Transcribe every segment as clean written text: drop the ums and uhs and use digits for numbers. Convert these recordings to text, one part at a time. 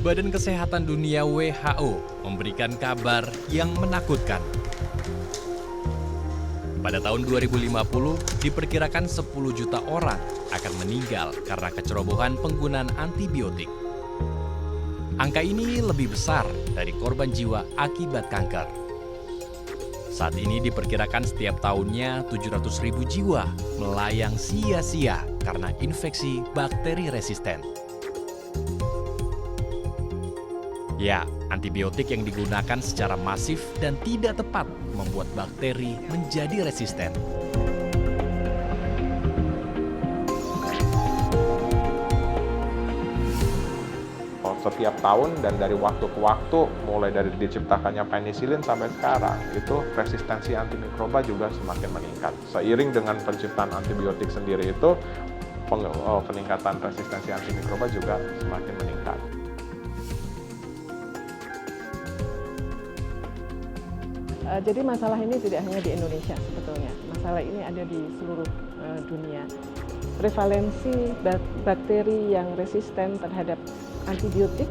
Badan Kesehatan Dunia WHO memberikan kabar yang menakutkan. Pada tahun 2050, diperkirakan 10 juta orang akan meninggal karena kecerobohan penggunaan antibiotik. Angka ini lebih besar dari korban jiwa akibat kanker. Saat ini diperkirakan setiap tahunnya 700.000 jiwa melayang sia-sia karena infeksi bakteri resisten. Ya, antibiotik yang digunakan secara masif dan tidak tepat membuat bakteri menjadi resisten. Setiap tahun dan dari waktu ke waktu, mulai dari diciptakannya penisilin sampai sekarang, itu resistensi antimikroba juga semakin meningkat. Seiring dengan penciptaan antibiotik sendiri itu, peningkatan resistensi antimikroba juga semakin meningkat. Jadi masalah ini tidak hanya di Indonesia sebetulnya, masalah ini ada di seluruh dunia. Prevalensi bakteri yang resisten terhadap antibiotik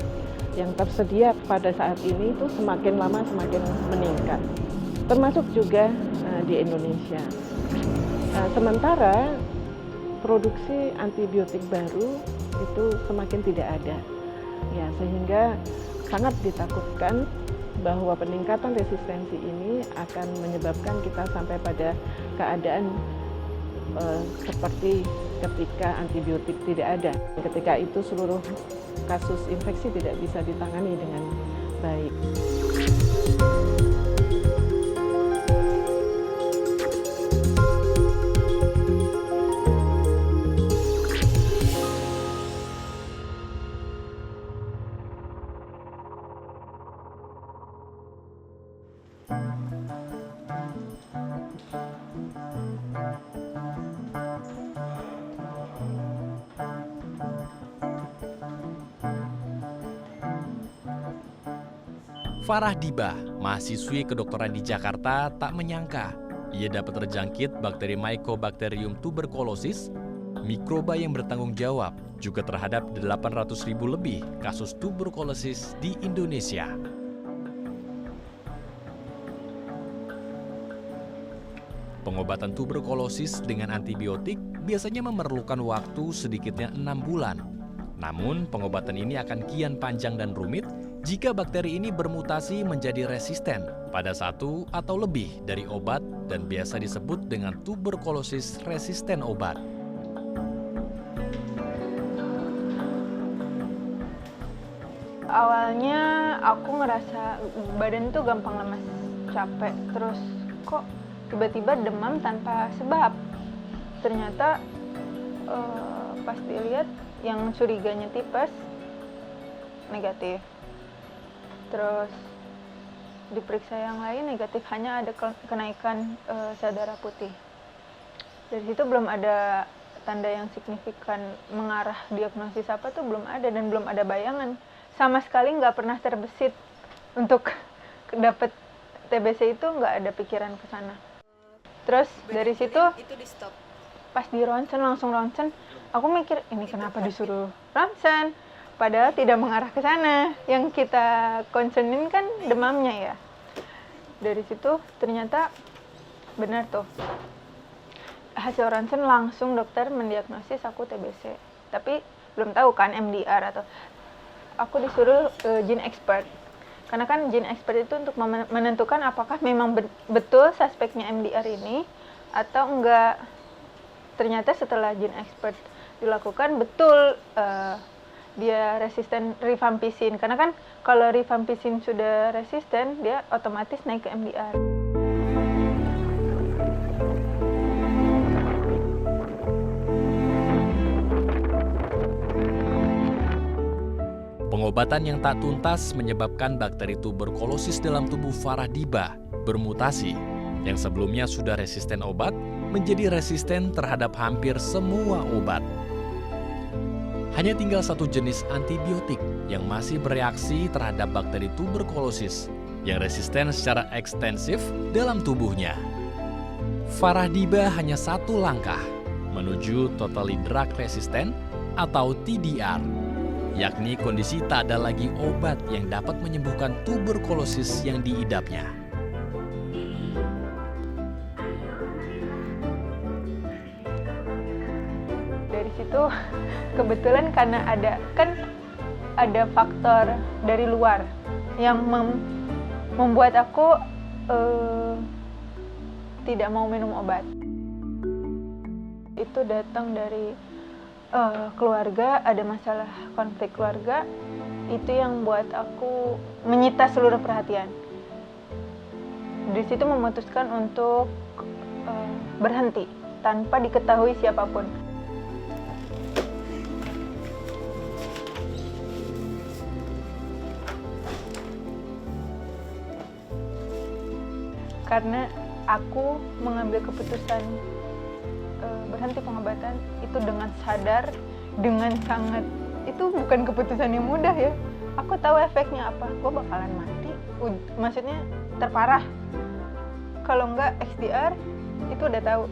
yang tersedia pada saat ini itu semakin lama semakin meningkat, termasuk juga di Indonesia. Sementara produksi antibiotik baru itu semakin tidak ada, ya, sehingga sangat ditakutkan bahwa peningkatan resistensi ini akan menyebabkan kita sampai pada keadaan seperti ketika antibiotik tidak ada. Ketika itu seluruh kasus infeksi tidak bisa ditangani dengan baik. Farah Diba, mahasiswi kedokteran di Jakarta, tak menyangka ia dapat terjangkit bakteri Mycobacterium tuberculosis, mikroba yang bertanggung jawab juga terhadap 800.000 lebih kasus tuberkulosis di Indonesia. Pengobatan tuberkulosis dengan antibiotik biasanya memerlukan waktu sedikitnya 6 bulan. Namun, pengobatan ini akan kian panjang dan rumit jika bakteri ini bermutasi menjadi resisten pada satu atau lebih dari obat dan biasa disebut dengan tuberkulosis resisten obat. Awalnya aku ngerasa badan tuh gampang lemas, capek, terus kok tiba-tiba demam tanpa sebab. Ternyata pas dilihat yang curiganya tipes negatif. Terus diperiksa yang lain negatif, hanya ada kenaikan sel darah putih. Dari situ belum ada tanda yang signifikan mengarah diagnosis apa tuh belum ada, dan belum ada bayangan. Sama sekali nggak pernah terbesit untuk dapet TBC, itu nggak ada pikiran ke sana. Terus dari situ itu di stop. Pas di ronsen, langsung ronsen, aku mikir ini kenapa disuruh ronsen? Padahal tidak mengarah ke sana. Yang kita concernin kan demamnya ya. Dari situ ternyata benar tuh. Hasil ronsen langsung dokter mendiagnosis aku TBC. Tapi belum tahu kan MDR atau. Aku disuruh gene expert. Karena kan gene expert itu untuk menentukan apakah memang betul suspeknya MDR ini atau enggak. Ternyata setelah gene expert dilakukan betul dia resisten rifampicin, karena kan kalau rifampicin sudah resisten dia otomatis naik ke MDR. Pengobatan yang tak tuntas menyebabkan bakteri tuberkulosis dalam tubuh Farah Diba bermutasi, yang sebelumnya sudah resisten obat menjadi resisten terhadap hampir semua obat. Hanya tinggal satu jenis antibiotik yang masih bereaksi terhadap bakteri tuberkulosis yang resisten secara ekstensif dalam tubuhnya. Farah Diba hanya satu langkah menuju totally drug resistant atau TDR. yakni kondisi tak ada lagi obat yang dapat menyembuhkan tuberkulosis yang diidapnya. Dari situ kebetulan karena ada faktor dari luar yang membuat aku tidak mau minum obat. Itu datang dari keluarga, ada masalah konflik keluarga, itu yang buat aku menyita seluruh perhatian. Dari situ memutuskan untuk berhenti tanpa diketahui siapapun. Karena aku mengambil keputusan berhenti pengobatan itu dengan sadar, dengan sangat, itu bukan keputusan yang mudah ya. Aku tahu efeknya apa, gue bakalan mati, maksudnya terparah. Kalau enggak XDR, itu udah tahu.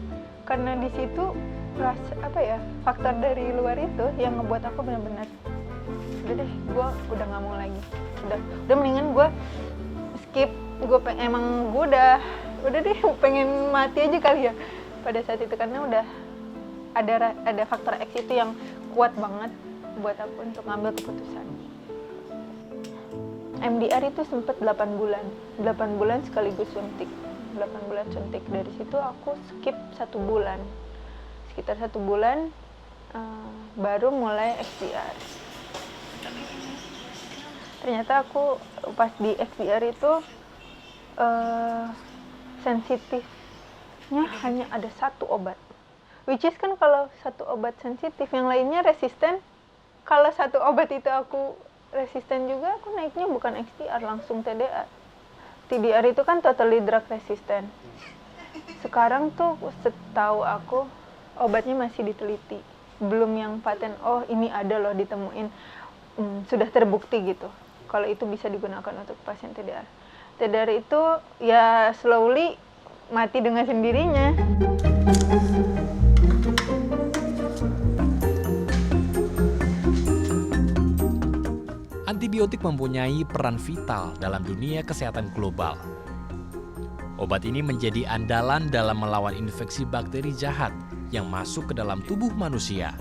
Karena di situ faktor dari luar itu yang ngebuat aku benar-benar, udah deh, gue udah nggak mau lagi. Udah mendingan gue skip. Gue udah deh pengen mati aja kali ya pada saat itu, karena udah ada faktor X itu yang kuat banget buat aku untuk ngambil keputusan. MDR itu sempat 8 bulan sekaligus suntik, 8 bulan suntik. Dari situ aku skip 1 bulan, sekitar 1 bulan baru mulai XDR. Ternyata aku pas di XDR itu sensitifnya hanya ada 1 obat. Which is kan kalau 1 obat sensitif, yang lainnya resisten. Kalau 1 obat itu aku resisten juga, aku naiknya bukan XDR, langsung TDR. TDR itu kan totally drug resistant. Sekarang tuh setahu aku obatnya masih diteliti. Belum yang paten, oh ini ada loh ditemuin, sudah terbukti gitu. Kalau itu bisa digunakan untuk pasien TDR. TDR itu ya slowly mati dengan sendirinya. Antibiotik mempunyai peran vital dalam dunia kesehatan global. Obat ini menjadi andalan dalam melawan infeksi bakteri jahat yang masuk ke dalam tubuh manusia.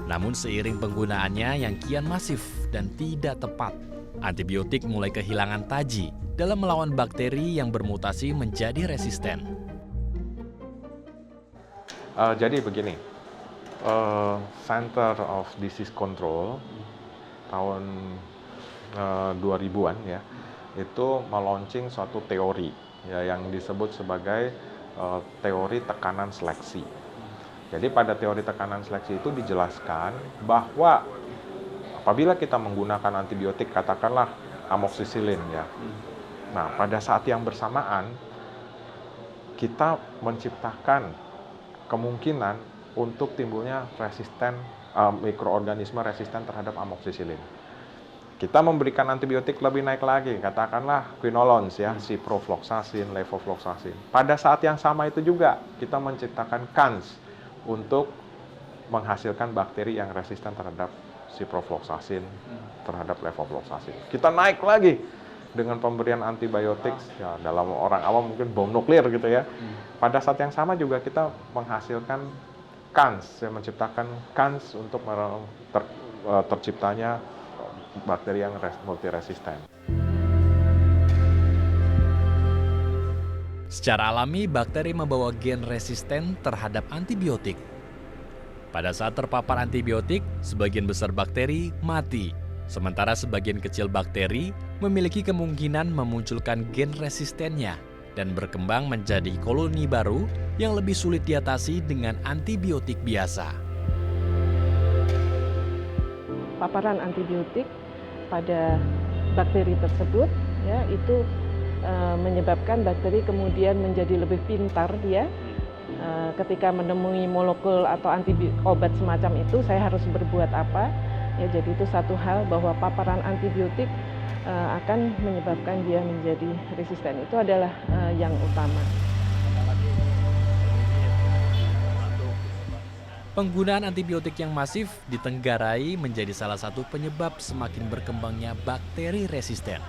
Namun seiring penggunaannya yang kian masif dan tidak tepat, antibiotik mulai kehilangan taji dalam melawan bakteri yang bermutasi menjadi resisten. Jadi begini, Center of Disease Control tahun 2000-an ya, itu meluncing suatu teori ya yang disebut sebagai teori tekanan seleksi. Jadi pada teori tekanan seleksi itu dijelaskan bahwa apabila kita menggunakan antibiotik, katakanlah amoxicillin ya. Nah, pada saat yang bersamaan kita menciptakan kemungkinan untuk timbulnya resisten mikroorganisme resisten terhadap amoxicillin. Kita memberikan antibiotik lebih naik lagi, katakanlah quinolones ya, ciprofloxacin, levofloxacin. Pada saat yang sama itu juga kita menciptakan KANS untuk menghasilkan bakteri yang resisten terhadap ciprofloxacin, terhadap levofloxacin. Kita naik lagi dengan pemberian antibiotik, ya, dalam orang awam mungkin bom nuklir gitu ya. Pada saat yang sama juga kita menghasilkan KANS, yang menciptakan KANS untuk terciptanya bakteri yang multiresisten. Secara alami, bakteri membawa gen resisten terhadap antibiotik. Pada saat terpapar antibiotik, sebagian besar bakteri mati, sementara sebagian kecil bakteri memiliki kemungkinan memunculkan gen resistennya dan berkembang menjadi koloni baru yang lebih sulit diatasi dengan antibiotik biasa. Paparan antibiotik pada bakteri tersebut ya itu menyebabkan bakteri kemudian menjadi lebih pintar dia ketika menemui molekul atau obat semacam itu, saya harus berbuat apa ya. Jadi itu satu hal bahwa paparan antibiotik akan menyebabkan dia menjadi resisten, itu adalah yang utama. Penggunaan antibiotik yang masif ditenggarai menjadi salah satu penyebab semakin berkembangnya bakteri resisten.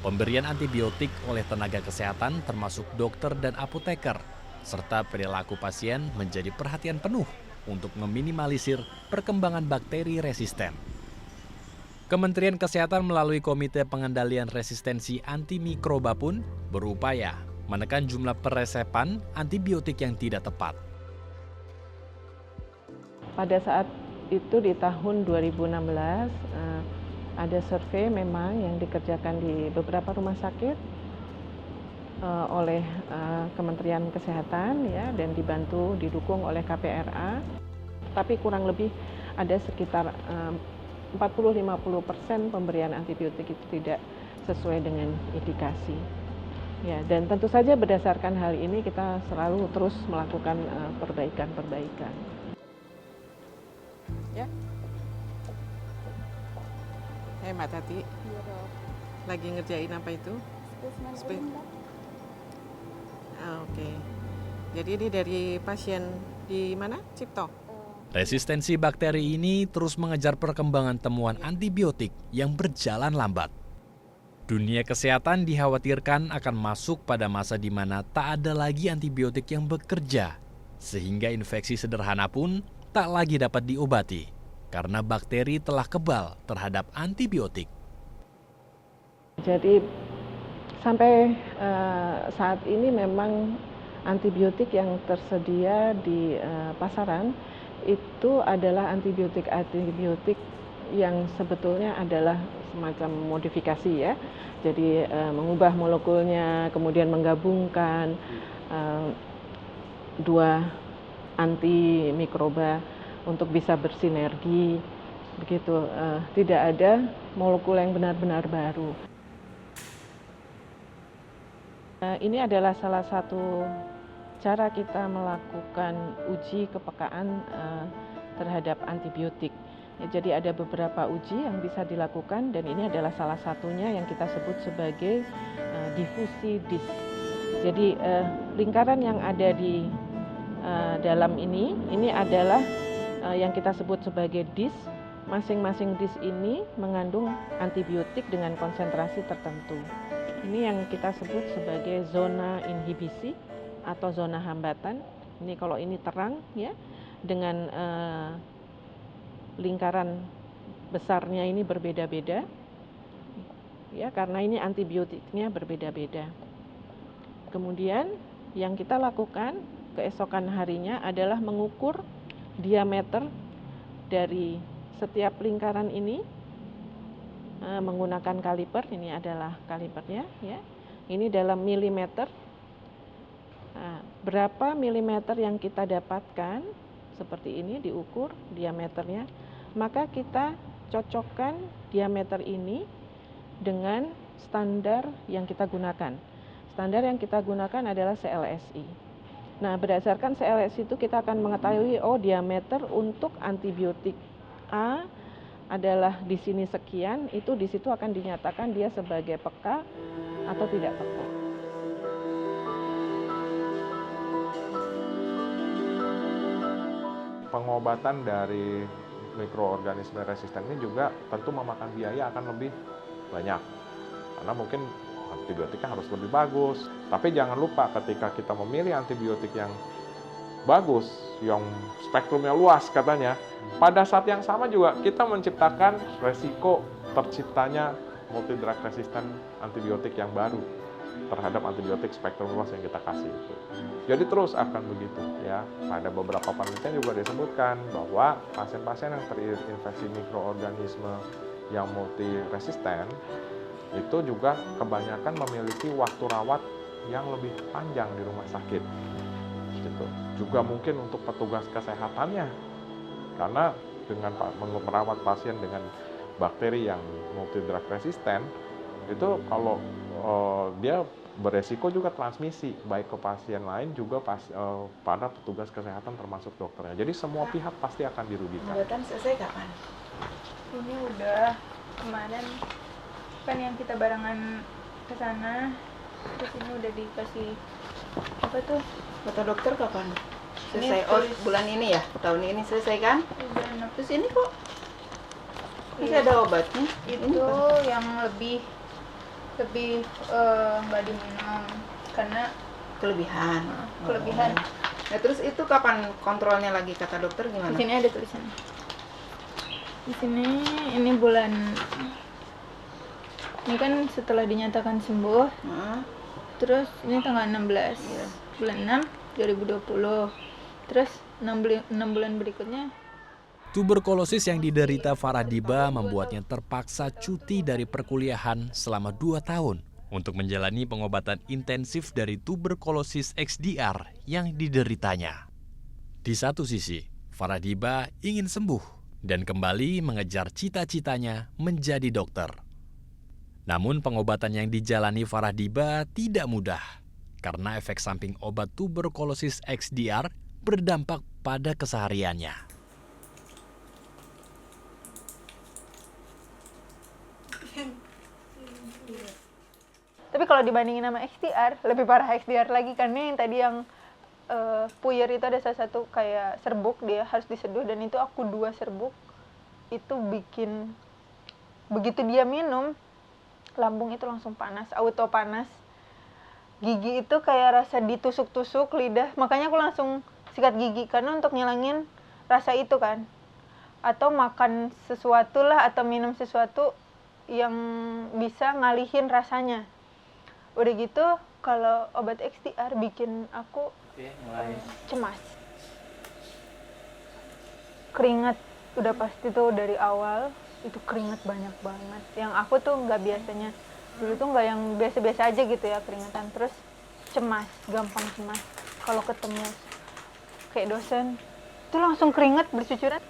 Pemberian antibiotik oleh tenaga kesehatan termasuk dokter dan apoteker, serta perilaku pasien menjadi perhatian penuh untuk meminimalisir perkembangan bakteri resisten. Kementerian Kesehatan melalui Komite Pengendalian Resistensi Antimikroba pun berupaya menekan jumlah peresepan antibiotik yang tidak tepat. Pada saat itu di tahun 2016 ada survei memang yang dikerjakan di beberapa rumah sakit oleh Kementerian Kesehatan ya, dan didukung oleh KPRA. Tapi kurang lebih ada sekitar 40-50% pemberian antibiotik itu tidak sesuai dengan indikasi. Ya, dan tentu saja berdasarkan hal ini kita selalu terus melakukan perbaikan-perbaikan. Ya. Hai Mbak Tati. Iya dok. Lagi ngerjain apa itu? Spesimen urin, Mbak. Oke. Jadi ini dari pasien di mana? Cipto. Resistensi bakteri ini terus mengejar perkembangan temuan antibiotik yang berjalan lambat. Dunia kesehatan dikhawatirkan akan masuk pada masa di mana tak ada lagi antibiotik yang bekerja, sehingga infeksi sederhana pun tak lagi dapat diobati karena bakteri telah kebal terhadap antibiotik. Jadi sampai saat ini memang antibiotik yang tersedia di pasaran itu adalah antibiotik yang sebetulnya adalah semacam modifikasi ya. Jadi mengubah molekulnya, kemudian menggabungkan dua antimikroba untuk bisa bersinergi, begitu. Tidak ada molekul yang benar-benar baru. Ini adalah salah satu cara kita melakukan uji kepekaan terhadap antibiotik. Jadi ada beberapa uji yang bisa dilakukan dan ini adalah salah satunya yang kita sebut sebagai difusi DIS. Jadi lingkaran yang ada di dalam ini adalah yang kita sebut sebagai DIS. Masing-masing DIS ini mengandung antibiotik dengan konsentrasi tertentu. Ini yang kita sebut sebagai zona inhibisi atau zona hambatan. Ini kalau ini terang ya, dengan lingkaran besarnya ini berbeda-beda ya, karena ini antibiotiknya berbeda-beda. Kemudian yang kita lakukan keesokan harinya adalah mengukur diameter dari setiap lingkaran ini menggunakan kaliper. Ini adalah kalipernya ya, ini dalam milimeter. Nah, berapa milimeter yang kita dapatkan seperti ini diukur diameternya, maka kita cocokkan diameter ini dengan standar yang kita gunakan. Standar yang kita gunakan adalah CLSI. Nah, berdasarkan CLSI itu kita akan mengetahui diameter untuk antibiotik A adalah di sini sekian, itu di situ akan dinyatakan dia sebagai peka atau tidak peka. Pengobatan dari mikroorganisme resisten ini juga tentu memakan biaya akan lebih banyak. Karena mungkin antibiotiknya harus lebih bagus. Tapi jangan lupa ketika kita memilih antibiotik yang bagus, yang spektrumnya luas katanya, pada saat yang sama juga kita menciptakan resiko terciptanya multidrug resistant antibiotik yang baru terhadap antibiotik spektrum luas yang kita kasih itu. Jadi terus akan begitu ya. Pada beberapa penelitian juga disebutkan bahwa pasien-pasien yang terinfeksi mikroorganisme yang multiresisten itu juga kebanyakan memiliki waktu rawat yang lebih panjang di rumah sakit. Gitu. Juga mungkin untuk petugas kesehatannya, karena dengan merawat pasien dengan bakteri yang multidrug resisten itu kalau dia beresiko juga transmisi baik ke pasien lain juga pada petugas kesehatan termasuk dokternya. Jadi semua pihak pasti akan dirugikan. Pengobatan selesai kapan? Ini udah kemarin kan yang kita barengan ke sana, terus ini udah dikasih apa tuh? Kata dokter kapan Selesai bulan ini ya, tahun ini selesai kan? Terus ini kok masih ada obatnya? Itu yang lebih nggak diminum karena Kelebihan. kelebihan. Nah terus itu kapan kontrolnya lagi kata dokter Di gimana? sini ada tulisannya. Di sini ini bulan ini kan setelah dinyatakan sembuh. Heeh. Terus ini tanggal 16 Iya. bulan 6 2020. Terus 6 bulan berikutnya Tuberkulosis yang diderita Farah Diba membuatnya terpaksa cuti dari perkuliahan selama 2 tahun untuk menjalani pengobatan intensif dari tuberkulosis XDR yang dideritanya. Di satu sisi, Farah Diba ingin sembuh dan kembali mengejar cita-citanya menjadi dokter. Namun pengobatan yang dijalani Farah Diba tidak mudah karena efek samping obat tuberkulosis XDR berdampak pada kesehariannya. tapi kalau dibandingin sama XDR lebih parah XDR lagi karena yang tadi yang puyer itu ada salah satu kayak serbuk dia harus diseduh dan itu aku 2 serbuk itu bikin begitu dia minum lambung itu langsung panas, auto panas. Gigi itu kayak rasa ditusuk-tusuk lidah, makanya aku langsung sikat gigi karena untuk ngilangin rasa itu kan. Atau makan sesuatu lah atau minum sesuatu yang bisa ngalihin rasanya. Udah gitu kalau obat XDR bikin aku cemas. Keringat udah pasti tuh dari awal itu keringat banyak banget. Yang aku tuh nggak biasanya dulu tuh nggak yang biasa-biasa aja gitu ya keringatan. Terus cemas, gampang cemas. Kalau ketemu kayak dosen itu langsung keringat bercucuran.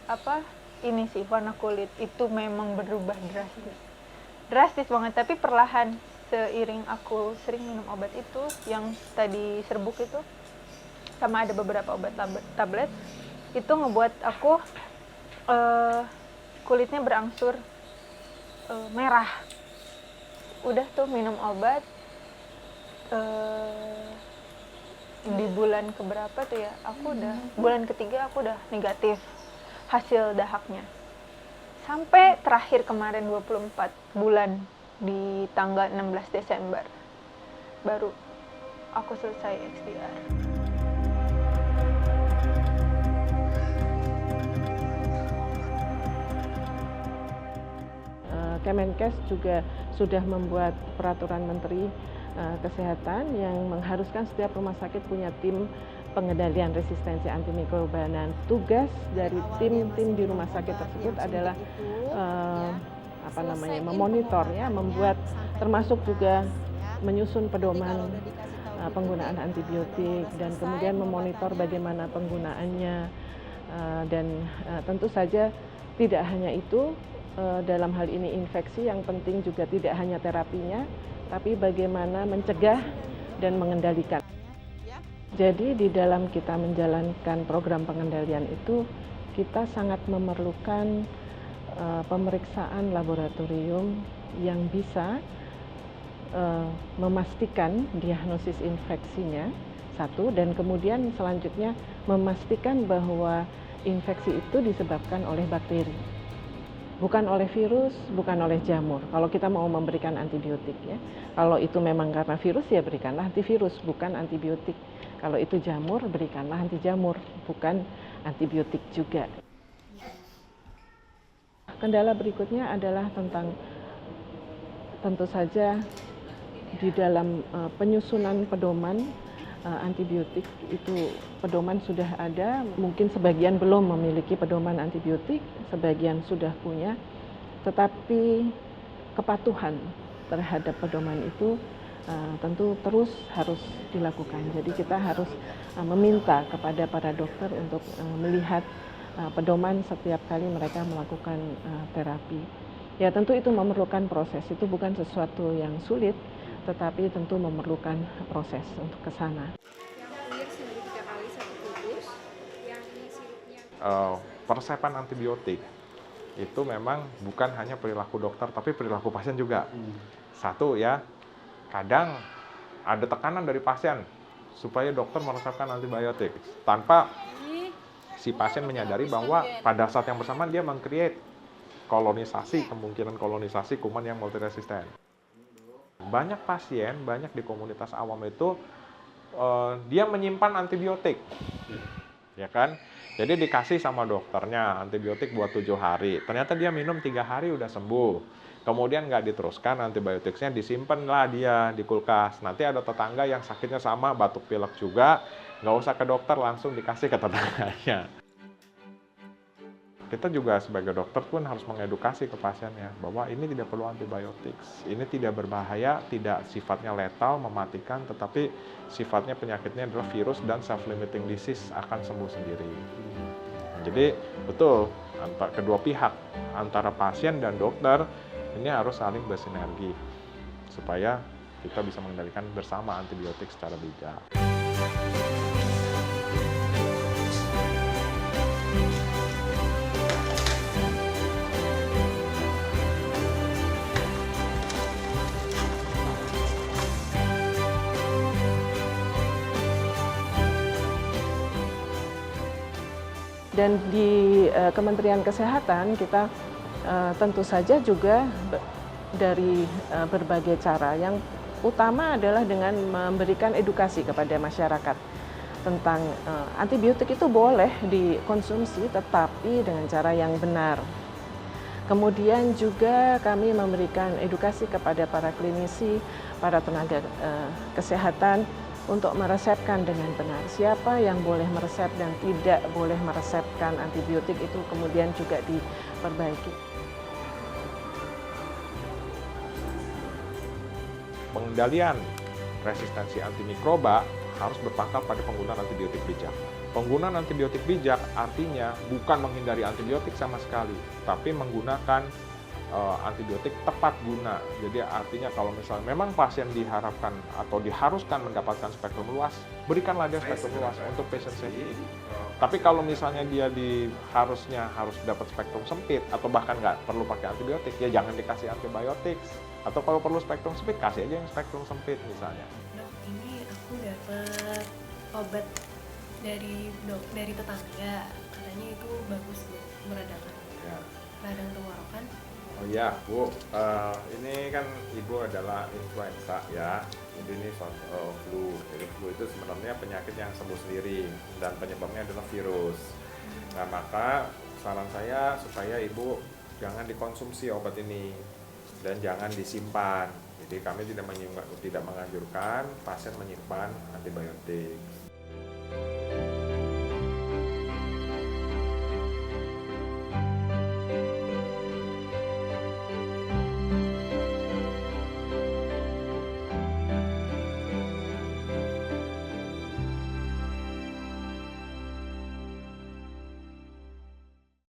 Apa ini sih warna kulit itu memang berubah drastis banget tapi perlahan seiring aku sering minum obat itu yang tadi serbuk itu sama ada beberapa obat tablet itu ngebuat aku kulitnya berangsur merah. Udah tuh minum obat di bulan keberapa tuh ya aku udah bulan ketiga aku udah negatif hasil dahaknya sampai terakhir kemarin 24 bulan di tanggal 16 Desember baru aku selesai XDR. Kemenkes juga sudah membuat peraturan Menteri Kesehatan yang mengharuskan setiap rumah sakit punya tim pengendalian resistensi antimikroba. Dan tugas dari tim-tim di rumah sakit tersebut adalah memonitor ya, membuat termasuk juga menyusun pedoman penggunaan antibiotik dan kemudian memonitor bagaimana penggunaannya dan tentu saja tidak hanya itu. Dalam hal ini infeksi yang penting juga tidak hanya terapinya, tapi bagaimana mencegah dan mengendalikan. Jadi di dalam kita menjalankan program pengendalian itu, kita sangat memerlukan pemeriksaan laboratorium yang bisa memastikan diagnosis infeksinya, satu, dan kemudian selanjutnya memastikan bahwa infeksi itu disebabkan oleh bakteri. Bukan oleh virus, bukan oleh jamur. Kalau kita mau memberikan antibiotik ya, kalau itu memang karena virus ya berikanlah antivirus, bukan antibiotik. Kalau itu jamur, berikanlah anti jamur, bukan antibiotik juga. Kendala berikutnya adalah tentang tentu saja di dalam penyusunan pedoman antibiotik itu pedoman sudah ada, mungkin sebagian belum memiliki pedoman antibiotik, sebagian sudah punya, tetapi kepatuhan terhadap pedoman itu tentu terus harus dilakukan. Jadi kita harus meminta kepada para dokter untuk melihat pedoman setiap kali mereka melakukan terapi. Ya tentu itu memerlukan proses, itu bukan sesuatu yang sulit, tetapi tentu memerlukan proses untuk ke sana. Persepan antibiotik itu memang bukan hanya perilaku dokter, tapi perilaku pasien juga. Satu ya, kadang ada tekanan dari pasien, supaya dokter meresepkan antibiotik tanpa si pasien menyadari bahwa pada saat yang bersamaan dia meng-create kemungkinan kolonisasi kuman yang multiresisten. Banyak pasien, banyak di komunitas awam itu dia menyimpan antibiotik, ya kan? Jadi dikasih sama dokternya antibiotik buat 7 hari. Ternyata dia minum 3 hari udah sembuh. Kemudian nggak diteruskan antibiotiknya, disimpan lah dia di kulkas. Nanti ada tetangga yang sakitnya sama, batuk pilek juga, nggak usah ke dokter, langsung dikasih ke tetangganya. Kita juga sebagai dokter pun harus mengedukasi ke pasiennya bahwa ini tidak perlu antibiotik. Ini tidak berbahaya, tidak sifatnya letal, mematikan, tetapi sifatnya penyakitnya adalah virus dan self-limiting disease akan sembuh sendiri. Jadi betul, kedua pihak, antara pasien dan dokter, ini harus saling bersinergi supaya kita bisa mengendalikan bersama antibiotik secara bijak. Dan di Kementerian Kesehatan kita tentu saja juga dari berbagai cara. Yang utama adalah dengan memberikan edukasi kepada masyarakat tentang antibiotik itu boleh dikonsumsi tetapi dengan cara yang benar. Kemudian juga kami memberikan edukasi kepada para klinisi, para tenaga kesehatan untuk meresepkan dengan benar. Siapa yang boleh meresep dan tidak boleh meresepkan antibiotik itu kemudian juga diperbaiki. Pengendalian resistensi antimikroba harus berpangkal pada penggunaan antibiotik bijak. Penggunaan antibiotik bijak artinya bukan menghindari antibiotik sama sekali, tapi menggunakan antibiotik tepat guna. Jadi artinya kalau misalnya memang pasien diharapkan atau diharuskan mendapatkan spektrum luas, berikanlah dia spektrum luas untuk patient safety. Tapi kalau misalnya dia harusnya harus dapat spektrum sempit atau bahkan nggak perlu pakai antibiotik, ya jangan dikasih antibiotik. Atau kalau perlu spektrum sempit, kasih aja yang spektrum sempit misalnya. Dok, ini aku dapat obat dari tetangga, katanya itu bagus buat meredakan radang tenggorokan. Oh iya, Bu, ini kan Ibu adalah influenza ya. Jadi ini flu. Jadi flu itu sebenarnya penyakit yang sembuh sendiri dan penyebabnya adalah virus. Nah, maka saran saya supaya Ibu jangan dikonsumsi obat ini dan jangan disimpan. Jadi kami tidak menganjurkan pasien menyimpan antibiotik.